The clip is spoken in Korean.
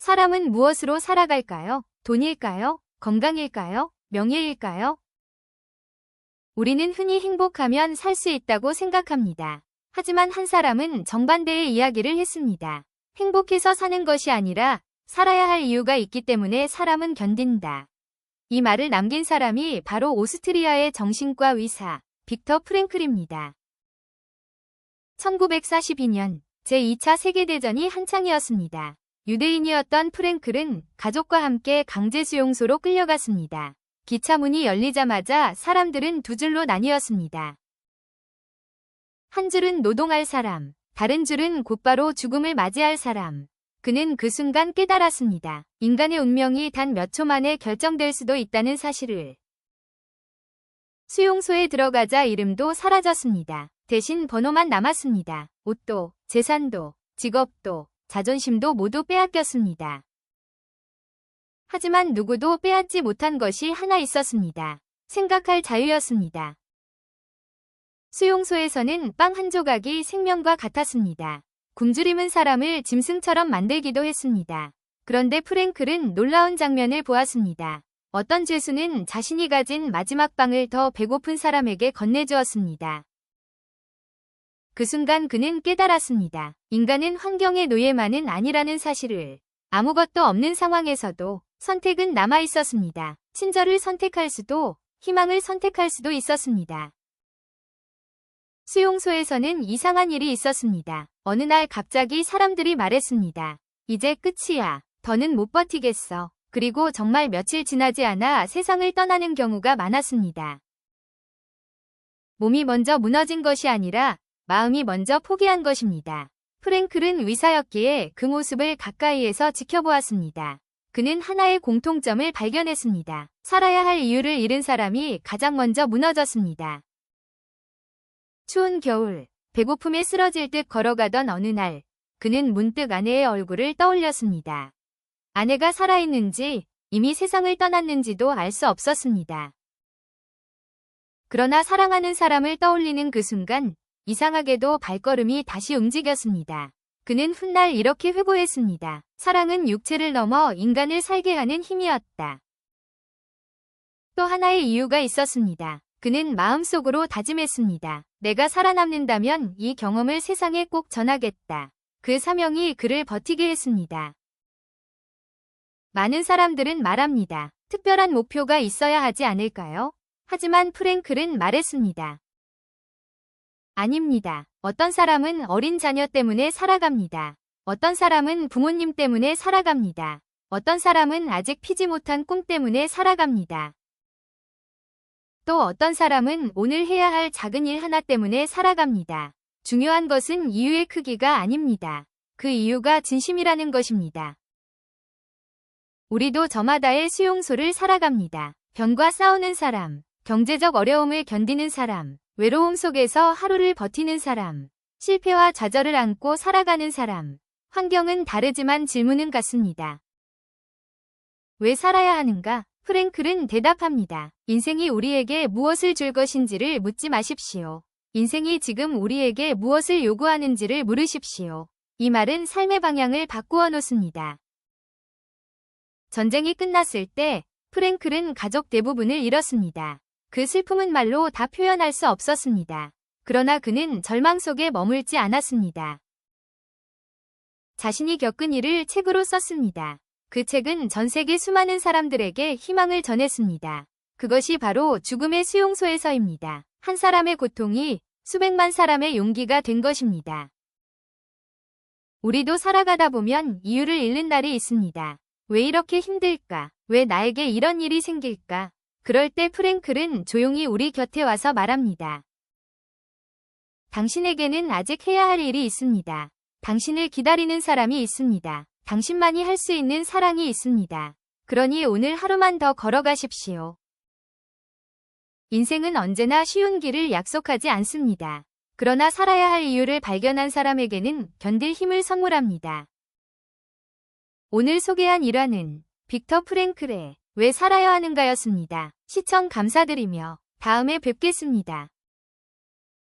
사람은 무엇으로 살아갈까요? 돈일까요? 건강일까요? 명예일까요? 우리는 흔히 행복하면 살 수 있다고 생각합니다. 하지만 한 사람은 정반대의 이야기를 했습니다. 행복해서 사는 것이 아니라 살아야 할 이유가 있기 때문에 사람은 견딘다. 이 말을 남긴 사람이 바로 오스트리아의 정신과 의사 빅터 프랭클입니다. 1942년 제2차 세계대전이 한창이었습니다. 유대인이었던 프랭클은 가족과 함께 강제수용소로 끌려갔습니다. 기차 문이 열리자마자 사람들은 두 줄로 나뉘었습니다. 한 줄은 노동할 사람, 다른 줄은 곧바로 죽음을 맞이할 사람. 그는 그 순간 깨달았습니다. 인간의 운명이 단 몇 초 만에 결정될 수도 있다는 사실을. 수용소에 들어가자 이름도 사라졌습니다. 대신 번호만 남았습니다. 옷도, 재산도, 직업도, 자존심도 모두 빼앗겼습니다. 하지만 누구도 빼앗지 못한 것이 하나 있었습니다. 생각할 자유였습니다. 수용소에서는 빵 한 조각이 생명과 같았습니다. 굶주림은 사람을 짐승처럼 만들기도 했습니다. 그런데 프랭클은 놀라운 장면을 보았습니다. 어떤 죄수는 자신이 가진 마지막 빵을 더 배고픈 사람에게 건네주었습니다. 그 순간 그는 깨달았습니다. 인간은 환경의 노예만은 아니라는 사실을. 아무것도 없는 상황에서도 선택은 남아 있었습니다. 친절을 선택할 수도, 희망을 선택할 수도 있었습니다. 수용소에서는 이상한 일이 있었습니다. 어느 날 갑자기 사람들이 말했습니다. 이제 끝이야. 더는 못 버티겠어. 그리고 정말 며칠 지나지 않아 세상을 떠나는 경우가 많았습니다. 몸이 먼저 무너진 것이 아니라 마음이 먼저 포기한 것입니다. 프랭클은 의사였기에 그 모습을 가까이에서 지켜보았습니다. 그는 하나의 공통점을 발견했습니다. 살아야 할 이유를 잃은 사람이 가장 먼저 무너졌습니다. 추운 겨울, 배고픔에 쓰러질 듯 걸어가던 어느 날, 그는 문득 아내의 얼굴을 떠올렸습니다. 아내가 살아있는지, 이미 세상을 떠났는지도 알 수 없었습니다. 그러나 사랑하는 사람을 떠올리는 그 순간, 이상하게도 발걸음이 다시 움직였습니다. 그는 훗날 이렇게 회고했습니다. 사랑은 육체를 넘어 인간을 살게 하는 힘이었다. 또 하나의 이유가 있었습니다. 그는 마음속으로 다짐했습니다. 내가 살아남는다면 이 경험을 세상에 꼭 전하겠다. 그 사명이 그를 버티게 했습니다. 많은 사람들은 말합니다. 특별한 목표가 있어야 하지 않을까요? 하지만 프랭클은 말했습니다. 아닙니다. 어떤 사람은 어린 자녀 때문에 살아갑니다. 어떤 사람은 부모님 때문에 살아갑니다. 어떤 사람은 아직 피지 못한 꿈 때문에 살아갑니다. 또 어떤 사람은 오늘 해야 할 작은 일 하나 때문에 살아갑니다. 중요한 것은 이유의 크기가 아닙니다. 그 이유가 진심이라는 것입니다. 우리도 저마다의 수용소를 살아갑니다. 병과 싸우는 사람, 경제적 어려움을 견디는 사람, 외로움 속에서 하루를 버티는 사람, 실패와 좌절을 안고 살아가는 사람. 환경은 다르지만 질문은 같습니다. 왜 살아야 하는가? 프랭클은 대답합니다. 인생이 우리에게 무엇을 줄 것인지를 묻지 마십시오. 인생이 지금 우리에게 무엇을 요구하는지를 물으십시오. 이 말은 삶의 방향을 바꾸어 놓습니다. 전쟁이 끝났을 때 프랭클은 가족 대부분을 잃었습니다. 그 슬픔은 말로 다 표현할 수 없었습니다. 그러나 그는 절망 속에 머물지 않았습니다. 자신이 겪은 일을 책으로 썼습니다. 그 책은 전 세계 수많은 사람들에게 희망을 전했습니다. 그것이 바로 죽음의 수용소에서입니다. 한 사람의 고통이 수백만 사람의 용기가 된 것입니다. 우리도 살아가다 보면 이유를 잃는 날이 있습니다. 왜 이렇게 힘들까? 왜 나에게 이런 일이 생길까? 그럴 때 프랭클은 조용히 우리 곁에 와서 말합니다. 당신에게는 아직 해야 할 일이 있습니다. 당신을 기다리는 사람이 있습니다. 당신만이 할 수 있는 사랑이 있습니다. 그러니 오늘 하루만 더 걸어가십시오. 인생은 언제나 쉬운 길을 약속하지 않습니다. 그러나 살아야 할 이유를 발견한 사람에게는 견딜 힘을 선물합니다. 오늘 소개한 일화는 빅터 프랭클의 왜 살아야 하는가였습니다. 시청 감사드리며 다음에 뵙겠습니다.